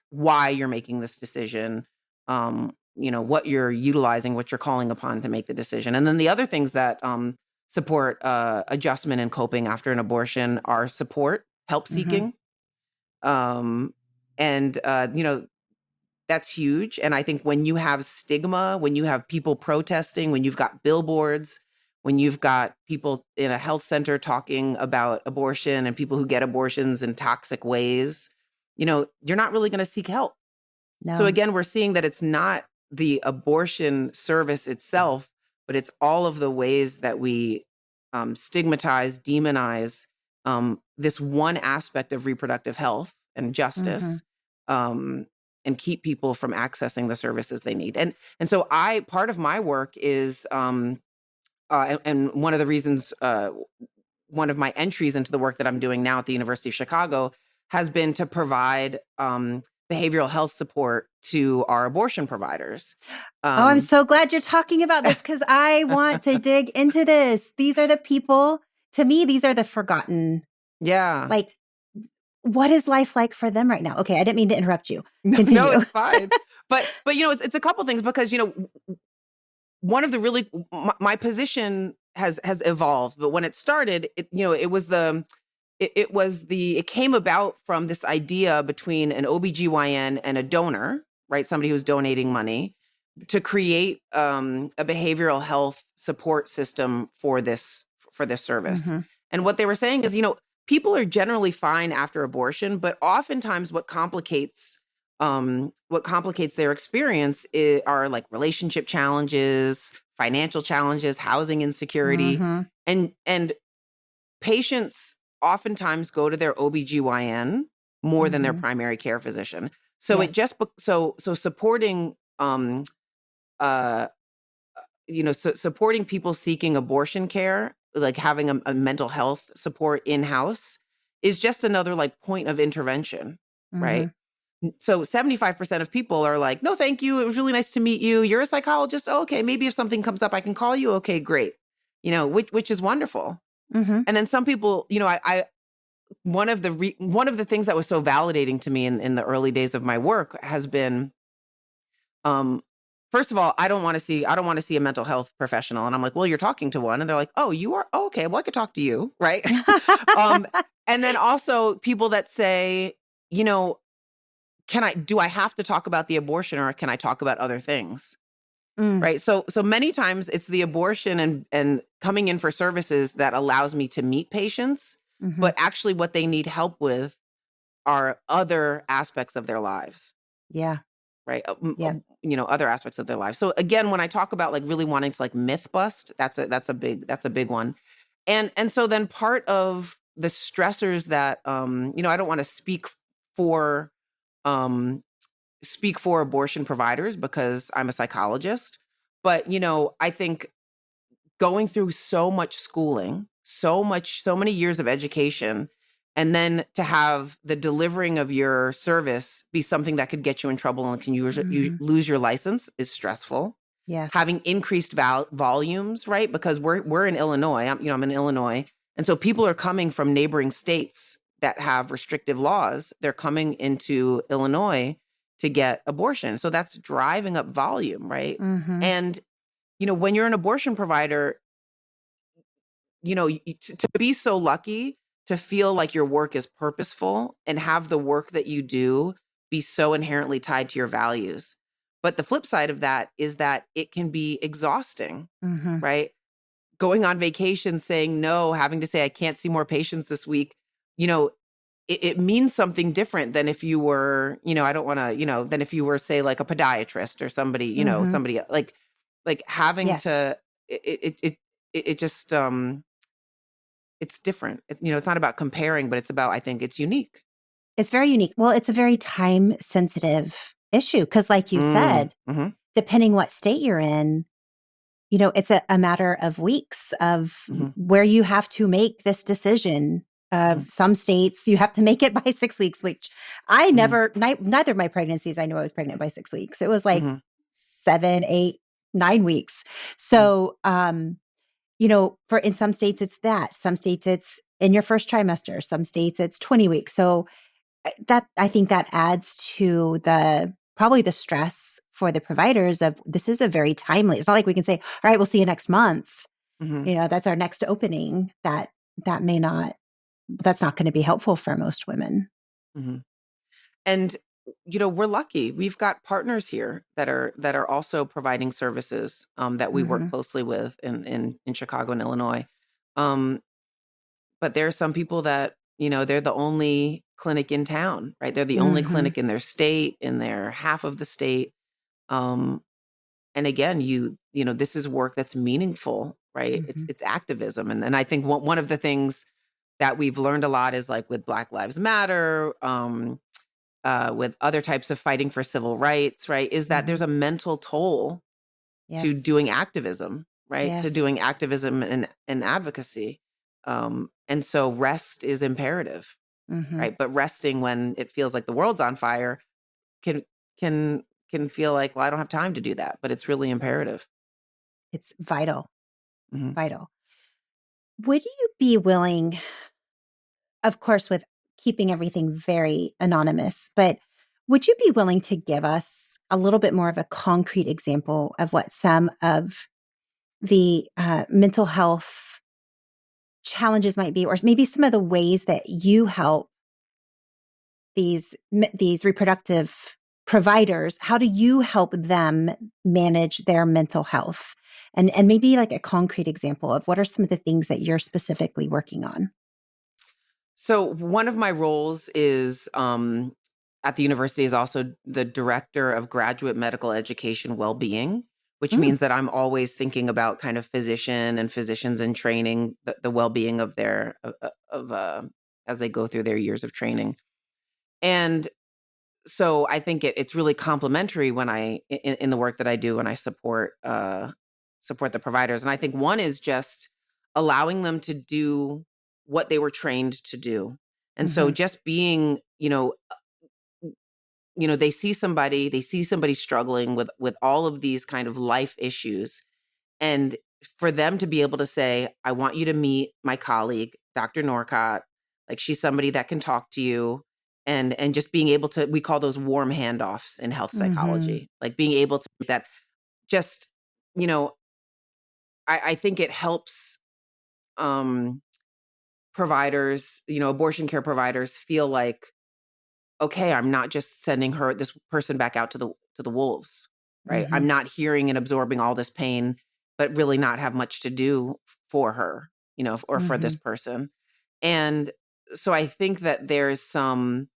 why you're making this decision, what you're utilizing, what you're calling upon to make the decision. And then the other things that support adjustment and coping after an abortion are support, help seeking, and that's huge. And I think when you have stigma, when you have people protesting, when you've got billboards, when you've got people in a health center talking about abortion and people who get abortions in toxic ways, you're not really going to seek help. No. So again, we're seeing that it's not the abortion service itself, but it's all of the ways that we stigmatize, demonize this one aspect of reproductive health and justice, and keep people from accessing the services they need. And so part of my work is, and one of the reasons, one of my entries into the work that I'm doing now at the University of Chicago has been to provide behavioral health support to our abortion providers. I'm so glad you're talking about this because I want to dig into this. These are the people, to me, these are the forgotten. Yeah. Like, what is life like for them right now? Okay, I didn't mean to interrupt you. Continue. No, it's fine. But it's a couple things because, one of the my position has evolved, but when it started, it came about from this idea between an OBGYN and a donor, right? Somebody who's donating money to create a behavioral health support system for this service. And what they were saying is, people are generally fine after abortion, but oftentimes what complicates their experience are like relationship challenges, financial challenges, housing insecurity, and patients oftentimes go to their OBGYN more than their primary care physician. So Yes. it just so supporting supporting people seeking abortion care, like having a mental health support in-house, is just another like point of intervention, right? So 75% of people are like, no, thank you. It was really nice to meet you. You're a psychologist. Oh, okay. Maybe if something comes up, I can call you. Okay, great. Which is wonderful. And then some people, one of the things that was so validating to me in the early days of my work has been, first of all, I don't want to see a mental health professional. And I'm like, well, you're talking to one. And they're like, oh, you are? Oh, okay. Well, I could talk to you. Right. And then also people that say, do I have to talk about the abortion or can I talk about other things? Right. So many times it's the abortion and coming in for services that allows me to meet patients, but actually what they need help with are other aspects of their lives. Yeah. Right. Other aspects of their lives. So again, when I talk about like really wanting to like myth bust, that's a big one. And so then part of the stressors that, I don't want to speak for abortion providers because I'm a psychologist, but I think going through so much schooling, so many years of education, and then to have the delivering of your service be something that could get you in trouble and you lose your license is stressful. Yes. Having increased volumes, right? Because we're in Illinois. I'm in Illinois, and so people are coming from neighboring states that have restrictive laws. They're coming into Illinois to get abortion. So that's driving up volume, right? And, when you're an abortion provider, to be so lucky to feel like your work is purposeful and have the work that you do be so inherently tied to your values. But the flip side of that is that it can be exhausting, right? Going on vacation, saying no, having to say, I can't see more patients this week, it means something different than if you were, I don't want to, than if you were, say, like a podiatrist or somebody, somebody like having Yes. to, it just, it's different. It's not about comparing, but it's about, I think it's unique. It's very unique. Well, it's a very time sensitive issue because, like you said, Mm-hmm. depending what state you're in, it's a matter of weeks of Mm-hmm. where you have to make this decision. Mm-hmm. Some states you have to make it by 6 weeks, which I Mm-hmm. neither of my pregnancies, I knew I was pregnant by 6 weeks. It was like Mm-hmm. 7, 8, 9 weeks. So, for in some states it's that, some states it's in your first trimester, some states it's 20 weeks. So I think that adds to probably the stress for the providers of this is a very timely. It's not like we can say, all right, we'll see you next month. Mm-hmm. That's our next opening. That's not going to be helpful for most women. Mm-hmm. And we're lucky. We've got partners here that are also providing services that we work closely with in Chicago and Illinois. But there are some people that they're the only clinic in town, right? They're the only clinic in their state, in their half of the state. And again, this is work that's meaningful, right? It's activism, and I think one of the things that we've learned a lot is like with Black Lives Matter. With other types of fighting for civil rights, right, is that there's a mental toll to doing activism, right? Yes. To doing activism and advocacy. And so rest is imperative, right? But resting when it feels like the world's on fire can feel like, well, I don't have time to do that, but it's really imperative. It's vital. Mm-hmm. Vital. Would you be willing, of course, with keeping everything very anonymous, but would you be willing to give us a little bit more of a concrete example of what some of the mental health challenges might be, or maybe some of the ways that you help these reproductive providers? How do you help them manage their mental health? And maybe like a concrete example of what are some of the things that you're specifically working on? So one of my roles is at the university is also the director of graduate medical education well-being, which means that I'm always thinking about kind of physicians in training, the well-being of their as they go through their years of training. And so I think it's really complementary when in the work that I do when I support the providers. And I think one is just allowing them to do what they were trained to do. And so just being, they see somebody struggling with all of these kind of life issues. And for them to be able to say, I want you to meet my colleague, Dr. Norcott, like she's somebody that can talk to you. And just being able to, we call those warm handoffs in health psychology, like being able to that just, I think it helps providers, abortion care providers feel like, okay, I'm not just sending this person back out to the wolves, right? I'm not hearing and absorbing all this pain, but really not have much to do for her, or for this person. And so I think that there's some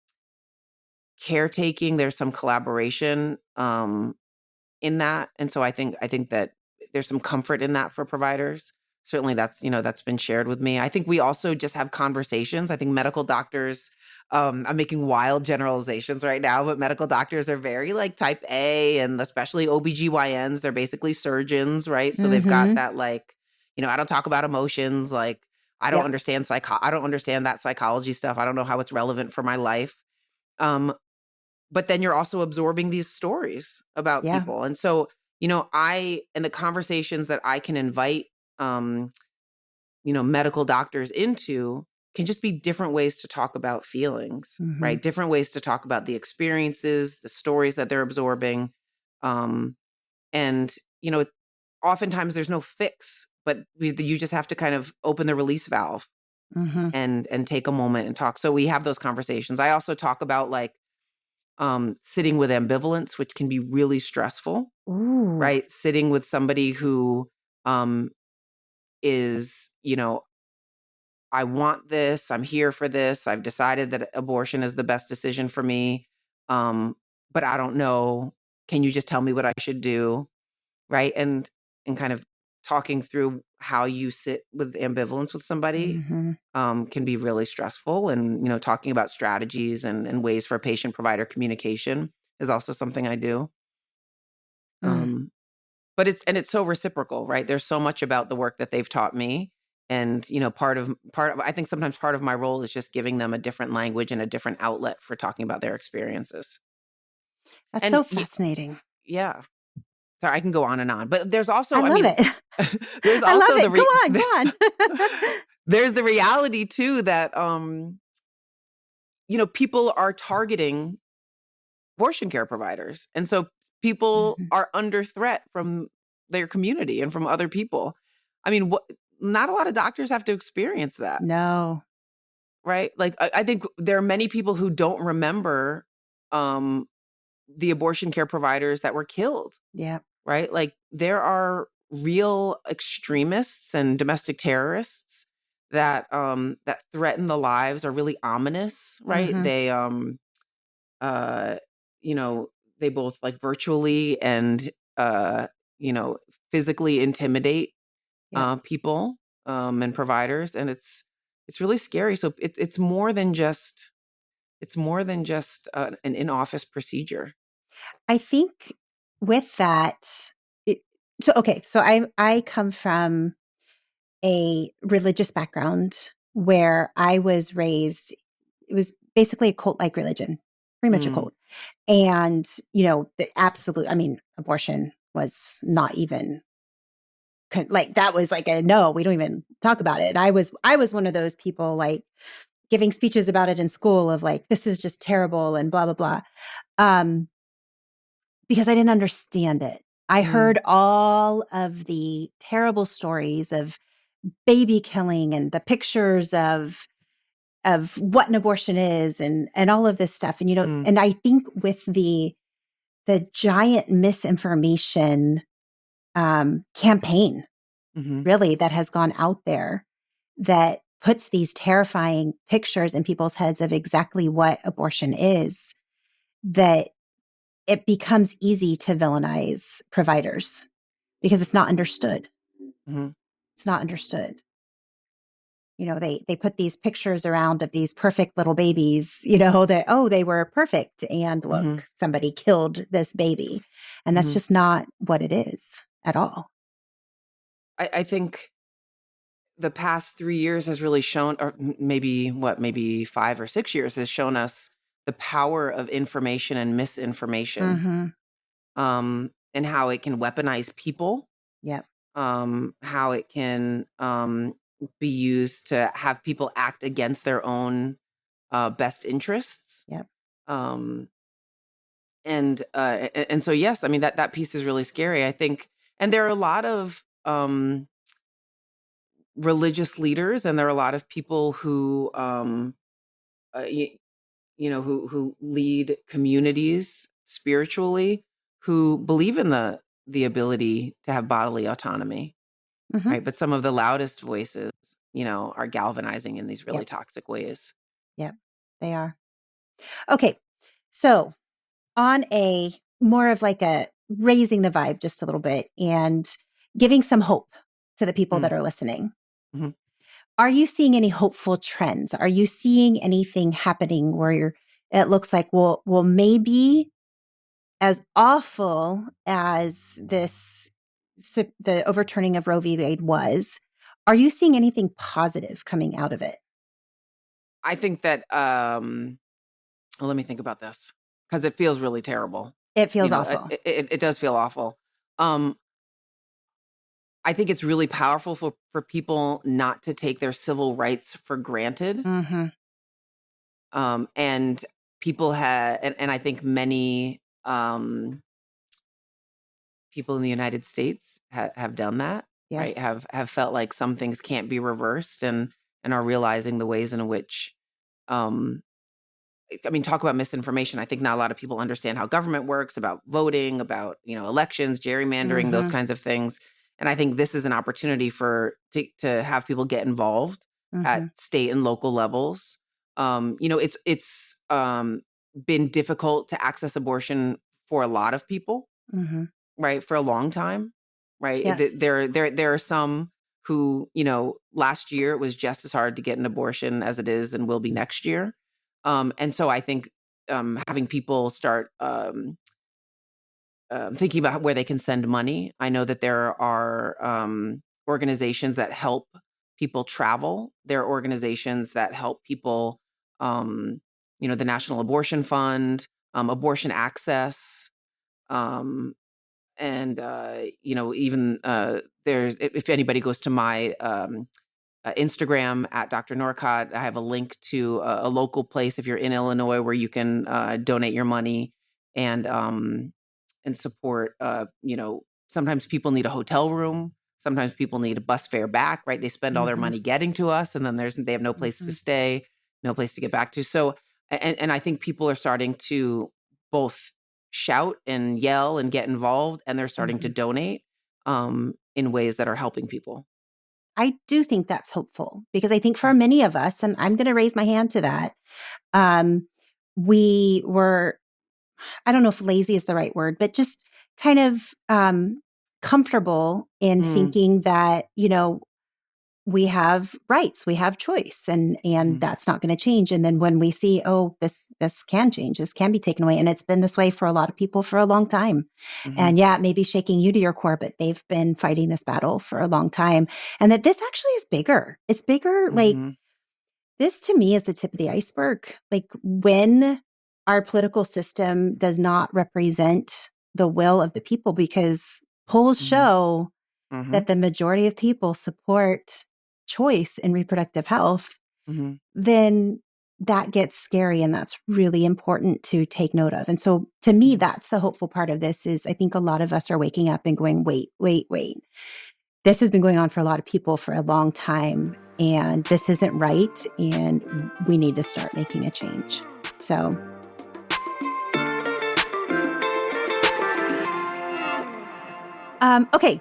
caretaking, there's some collaboration in that. And so I think that there's some comfort in that for providers. Certainly that's been shared with me. I think we also just have conversations. I think medical doctors, I'm making wild generalizations right now, but medical doctors are very like type A, and especially OBGYNs, they're basically surgeons, right? So they've got that like, I don't talk about emotions. Like I don't understand I don't understand that psychology stuff. I don't know how it's relevant for my life. But then you're also absorbing these stories about people. And so, and the conversations that I can invite, medical doctors into can just be different ways to talk about feelings, right? Different ways to talk about the experiences, the stories that they're absorbing. And, oftentimes there's no fix, but you just have to kind of open the release valve and take a moment and talk. So we have those conversations. I also talk about like, sitting with ambivalence, which can be really stressful, right? Sitting with somebody who is, I want this. I'm here for this. I've decided that abortion is the best decision for me. But I don't know. Can you just tell me what I should do? Right. And kind of talking through how you sit with ambivalence with somebody can be really stressful. And, talking about strategies and ways for patient provider communication is also something I do. But it's so reciprocal, right? There's so much about the work that they've taught me. And, part of I think sometimes part of my role is just giving them a different language and a different outlet for talking about their experiences. That's And so fascinating. Yeah. Sorry, I can go on and on, but there's also, I love it. There's I also love it. Go on. There's the reality too that, people are targeting abortion care providers. And so people are under threat from their community and from other people. I mean, not a lot of doctors have to experience that. No. Right? Like, I think there are many people who don't remember the abortion care providers that were killed. Yeah. Right? Like, there are real extremists and domestic terrorists that threaten the lives, are really ominous, right? They they both like virtually and physically intimidate people and providers, and it's really scary. So it's more than just an in-office procedure. I think with that, so I come from a religious background where I was raised. It was basically a cult-like religion, pretty much a cult. And, the absolute, abortion was not even like, that was like a, no, we don't even talk about it. And I was one of those people like giving speeches about it in school of like, this is just terrible and blah, blah, blah. Because I didn't understand it. I heard all of the terrible stories of baby killing and the pictures of what an abortion is and all of this stuff. And, and I think with the giant misinformation campaign, really, that has gone out there that puts these terrifying pictures in people's heads of exactly what abortion is, that it becomes easy to villainize providers because it's not understood. It's not understood. They put these pictures around of these perfect little babies, that, oh, they were perfect. And look, somebody killed this baby. And that's just not what it is at all. I think the past 3 years has really shown, or maybe 5 or 6 years has shown us the power of information and misinformation, and how it can weaponize people. Yep. How it can be used to have people act against their own best interests. Yep. And so, yes, that piece is really scary, I think. And there are a lot of religious leaders, and there are a lot of people who who lead communities spiritually, who believe in the ability to have bodily autonomy, right? But some of the loudest voices, are galvanizing in these really toxic ways. Yep, they are. Okay, so on a more of like a raising the vibe just a little bit and giving some hope to the people that are listening. Are you seeing any hopeful trends? Are you seeing anything happening where it looks like, well, maybe as awful as the overturning of Roe v. was, are you seeing anything positive coming out of it? I think that, let me think about this, because it feels really terrible. It feels awful. It does feel awful. I think it's really powerful for people not to take their civil rights for granted. And people and I think many people in the United States have done that, right? Have felt like some things can't be reversed, and are realizing the ways in which, talk about misinformation. I think not a lot of people understand how government works, about voting, about, elections, gerrymandering, those kinds of things. And I think this is an opportunity to have people get involved at state and local levels. It's been difficult to access abortion for a lot of people, right? For a long time, right? Yes. There are some who, last year it was just as hard to get an abortion as it is and will be next year. And so I think having people start thinking about where they can send money. I know that there are organizations that help people travel. There are organizations that help people, the National Abortion Fund, Abortion Access, and even there's, if anybody goes to my Instagram at Dr. Norcott, I have a link to a local place if you're in Illinois where you can donate your money and support. Sometimes people need a hotel room. Sometimes people need a bus fare back, right? They spend all their money getting to us, and then they have no place to stay, no place to get back to. So, and I think people are starting to both shout and yell and get involved, and they're starting to donate in ways that are helping people. I do think that's hopeful because I think for many of us, and I'm going to raise my hand to that, we were, I don't know if lazy is the right word, but just kind of comfortable in thinking that, we have rights, we have choice, and that's not going to change. And then when we see, oh, this can change, this can be taken away, and it's been this way for a lot of people for a long time. And yeah, it may be shaking you to your core, but they've been fighting this battle for a long time, and that this actually is bigger. It's bigger. Like this to me is the tip of the iceberg. Like when our political system does not represent the will of the people, because polls show that the majority of people support choice in reproductive health, then that gets scary, and that's really important to take note of. And so to me, that's the hopeful part of this is I think a lot of us are waking up and going, wait. This has been going on for a lot of people for a long time, and this isn't right, and we need to start making a change. So okay.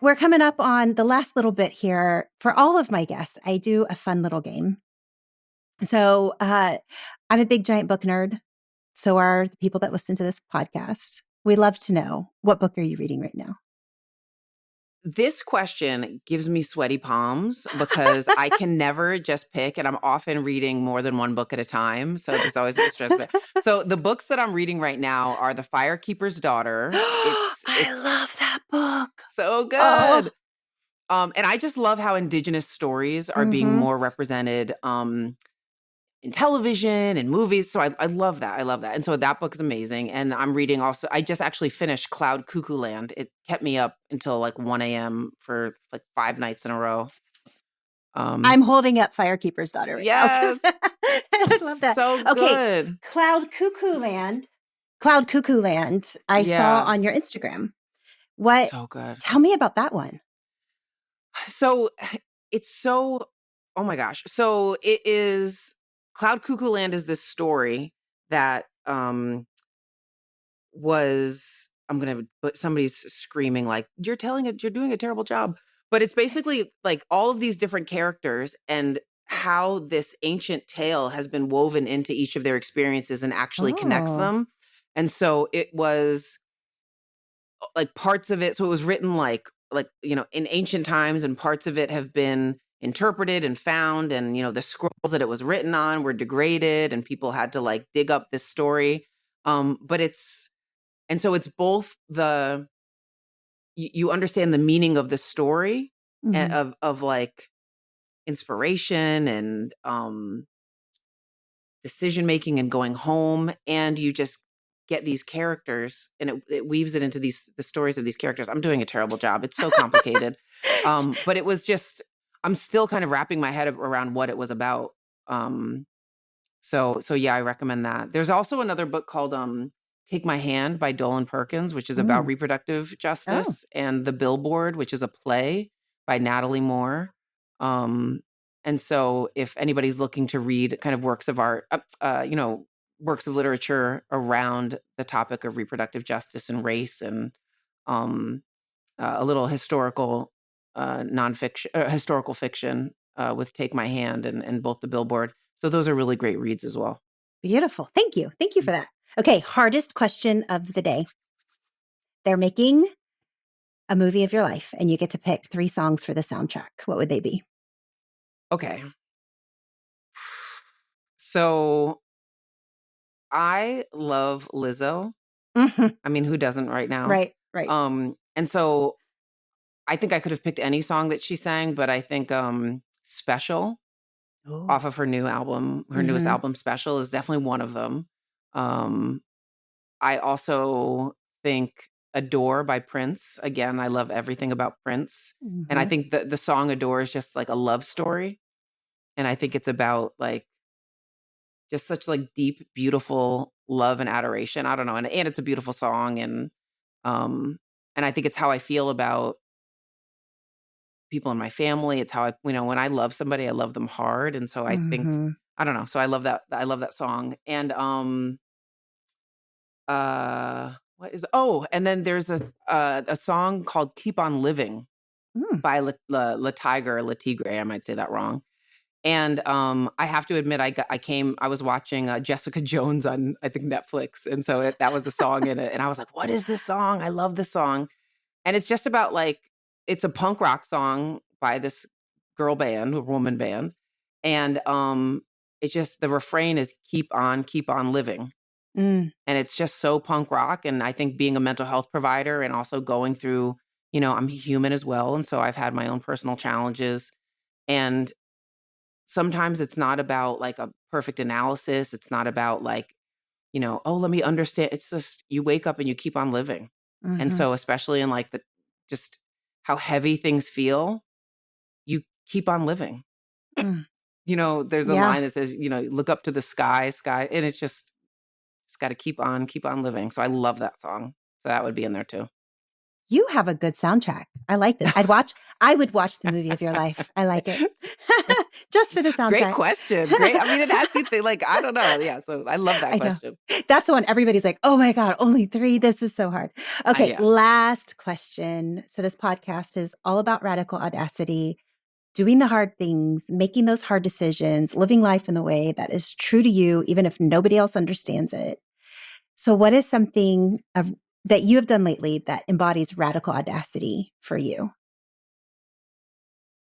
We're coming up on the last little bit here. For all of my guests, I do a fun little game. So I'm a big giant book nerd. So are the people that listen to this podcast. We love to know, what book are you reading right now? This question gives me sweaty palms because I can never just pick, and I'm often reading more than one book at a time. So there's always a stress there. So the books that I'm reading right now are The Firekeeper's Daughter. I love that book. So good. And I just love how Indigenous stories are being more represented in television and movies. So I love that. I love that. And so that book is amazing. And I'm reading also, I just actually finished Cloud Cuckoo Land. It kept me up until like 1 a.m. for like 5 nights in a row. I'm holding up Firekeeper's Daughter right now. I love that. So good. Okay. Cloud Cuckoo Land. I saw on your Instagram. What? So good. Tell me about that one. So it's so, oh my gosh. So it is, Cloud Cuckoo Land is this story that somebody's screaming like, you're doing a terrible job. But it's basically like all of these different characters and how this ancient tale has been woven into each of their experiences and actually connects them. And so it was like parts of it. So it was written like, in ancient times, and parts of it have been interpreted and found. And, the scrolls that it was written on were degraded and people had to like dig up this story. And so it's both you understand the meaning of the story and of like inspiration and decision-making and going home. And you just get these characters and it weaves it into the stories of these characters. I'm doing a terrible job. It's so complicated. But it was just, I'm still kind of wrapping my head around what it was about. So yeah, I recommend that. There's also another book called Take My Hand by Dolan Perkins, which is about reproductive justice, and The Billboard, which is a play by Natalie Moore. And so if anybody's looking to read kind of works of art, works of literature around the topic of reproductive justice and race and a little historical nonfiction, historical fiction, with Take My Hand and both the Billboard. So those are really great reads as well. Beautiful. Thank you. Thank you for that. Okay. Hardest question of the day. They're making a movie of your life and you get to pick 3 songs for the soundtrack. What would they be? Okay. So I love Lizzo. Mm-hmm. I mean, who doesn't right now? Right. And so I think I could have picked any song that she sang, but I think Special off of her new album, her newest album, Special, is definitely one of them. I also think Adore by Prince. Again, I love everything about Prince. And I think the song Adore is just like a love story. And I think it's about like just such like deep, beautiful love and adoration. I don't know. And it's a beautiful song. And I think it's how I feel about people in my family. It's how when I love somebody, I love them hard. And so I think, I don't know. So I love that song. And and then there's a song called Keep on Living by La Tigre, I might say that wrong. And I have to admit, I was watching Jessica Jones on, I think, Netflix. And so that was a song in it. And I was like, what is this song? I love this song. And it's just about like, it's a punk rock song by this girl band, a woman band. And it's just, the refrain is keep on living. And it's just so punk rock. And I think being a mental health provider and also going through, I'm human as well. And so I've had my own personal challenges. And sometimes it's not about like a perfect analysis. It's not about like, let me understand. It's just, you wake up and you keep on living. And so especially in like just how heavy things feel, you keep on living. There's a line that says, look up to the sky, and it's got to keep on living. So I love that song. So that would be in there too. You have a good soundtrack. I like this. I would watch the movie of your life. I like it. Just for the soundtrack. Great question. Great. I mean, it has you think like, I don't know. Yeah. So I love that question. That's the one everybody's like, oh my God, only 3. This is so hard. Okay. Last question. So this podcast is all about radical audacity, doing the hard things, making those hard decisions, living life in the way that is true to you, even if nobody else understands it. So what is something that you have done lately that embodies radical audacity for you?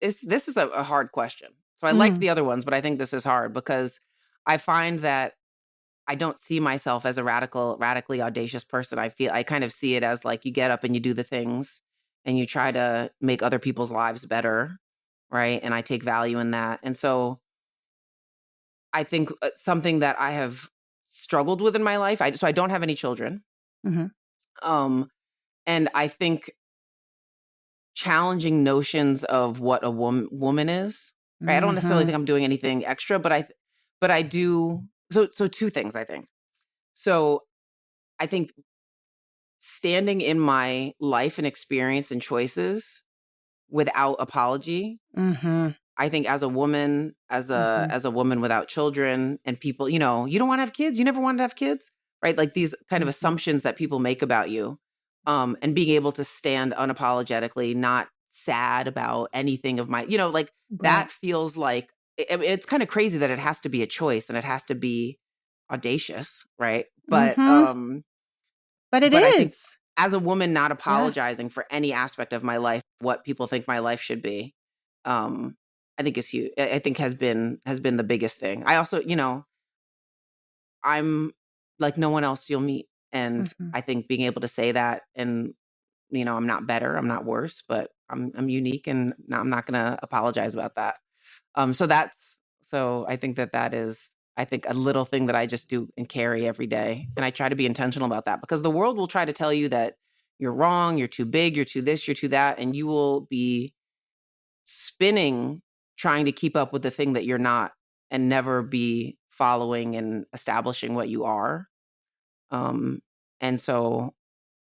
This is a hard question. So I liked the other ones, but I think this is hard because I find that I don't see myself as a radically audacious person. I kind of see it as like you get up and you do the things and you try to make other people's lives better, right? And I take value in that. And so I think something that I have struggled with in my life, so I don't have any children. And I think challenging notions of what a woman is, right? I don't necessarily think I'm doing anything extra, but I do. So 2 things, I think. So I think standing in my life and experience and choices without apology. I think as a woman, as a woman without children and people, you don't want to have kids. You never wanted to have kids, right? Like these kind of assumptions that people make about you. And being able to stand unapologetically, not sad about anything of my, that feels like, it's kind of crazy that it has to be a choice and it has to be audacious, right? But it is. I think as a woman, not apologizing for any aspect of my life, what people think my life should be, I think is huge. I think has been the biggest thing. I also, I'm like no one else you'll meet. And I think being able to say that and, I'm not better, I'm not worse, but I'm unique and I'm not going to apologize about that. So I think that is, I think a little thing that I just do and carry every day. And I try to be intentional about that because the world will try to tell you that you're wrong, you're too big, you're too this, you're too that. And you will be spinning, trying to keep up with the thing that you're not and never be following and establishing what you are. And so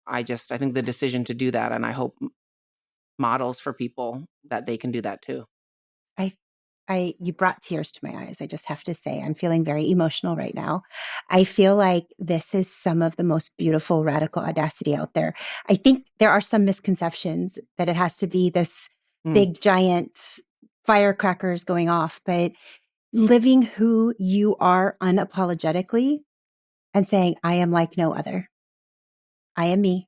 I think the decision to do that, and I hope models for people that they can do that too. You brought tears to my eyes. I just have to say, I'm feeling very emotional right now. I feel like this is some of the most beautiful radical audacity out there. I think there are some misconceptions that it has to be this big, giant firecrackers going off, but living who you are unapologetically and saying, I am like no other. I am me.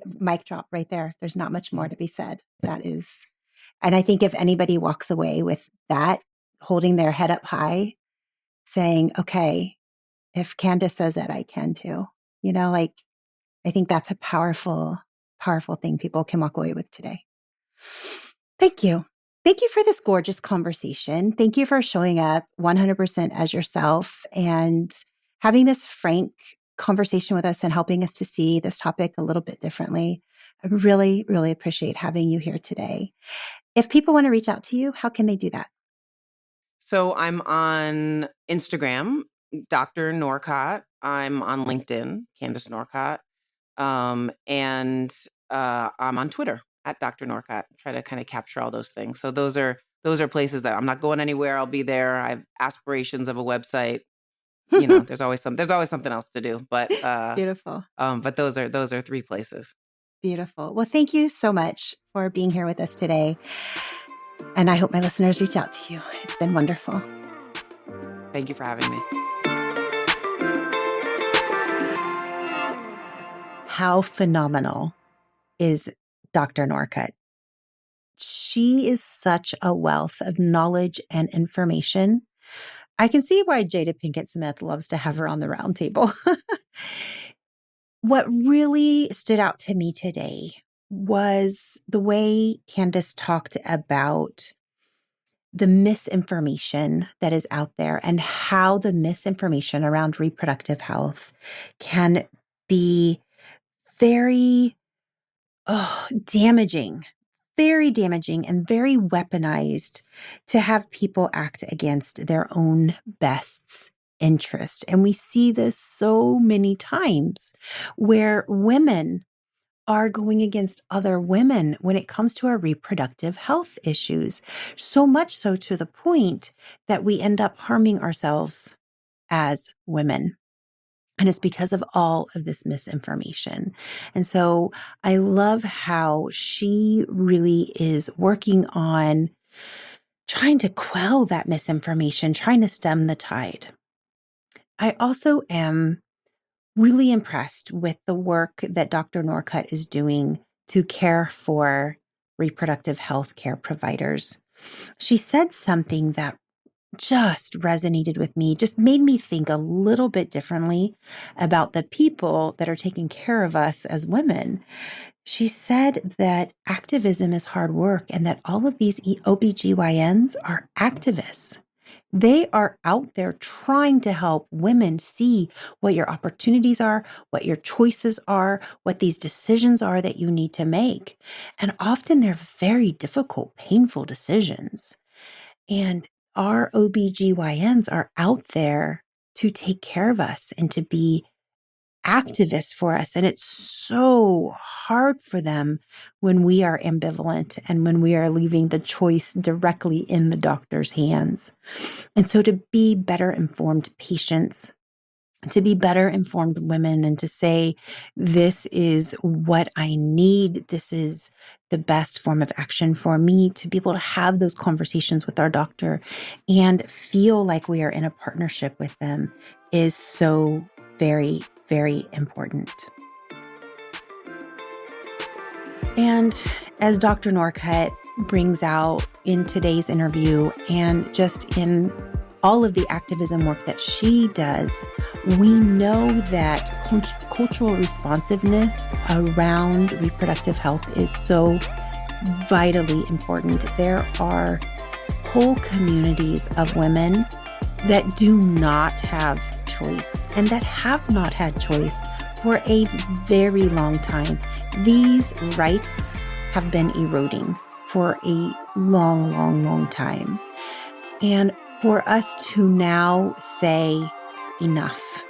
Mic drop right there. There's not much more to be said. That is, and I think if anybody walks away with that, holding their head up high, saying, okay, if Candice says that, I can too. Like, I think that's a powerful, powerful thing people can walk away with today. Thank you. Thank you for this gorgeous conversation. Thank you for showing up 100% as yourself and having this frank conversation with us and helping us to see this topic a little bit differently. I really, really appreciate having you here today. If people want to reach out to you, how can they do that? So I'm on Instagram, Dr. Norcott. I'm on LinkedIn, Candice Norcott. And I'm on Twitter at Dr. Norcott. Try to kind of capture all those things. So those are places that I'm not going anywhere. I'll be there. I have aspirations of a website. There's always something else to do. But beautiful. But those are 3 places. Beautiful. Well, thank you so much for being here with us today. And I hope my listeners reach out to you. It's been wonderful. Thank you for having me. How phenomenal is Dr. Norcott? She is such a wealth of knowledge and information. I can see why Jada Pinkett Smith loves to have her on the round table. What really stood out to me today was the way Candice talked about the misinformation that is out there and how the misinformation around reproductive health can be very damaging, very damaging and very weaponized to have people act against their own best interest. And we see this so many times where women are going against other women when it comes to our reproductive health issues, so much so to the point that we end up harming ourselves as women. And it's because of all of this misinformation. And so I love how she really is working on trying to quell that misinformation, trying to stem the tide. I also am really impressed with the work that Dr. Norcott is doing to care for reproductive health care providers. She said something that just resonated with me, just made me think a little bit differently about the people that are taking care of us as women. She said that activism is hard work and that all of these OBGYNs are activists. They are out there trying to help women see what your opportunities are, what your choices are, what these decisions are that you need to make. And often they're very difficult, painful decisions. And our OBGYNs are out there to take care of us and to be activists for us. And it's so hard for them when we are ambivalent and when we are leaving the choice directly in the doctor's hands. And so to be better informed patients, to be better informed women, and to say, this is what I need, this is the best form of action for me, to be able to have those conversations with our doctor and feel like we are in a partnership with them is so very, very important. And as Dr. Norcott brings out in today's interview and just in all of the activism work that she does, we know that cultural responsiveness around reproductive health is so vitally important. There are whole communities of women that do not have choice and that have not had choice for a very long time. These rights have been eroding for a long, long, long time. And for us to now say, enough,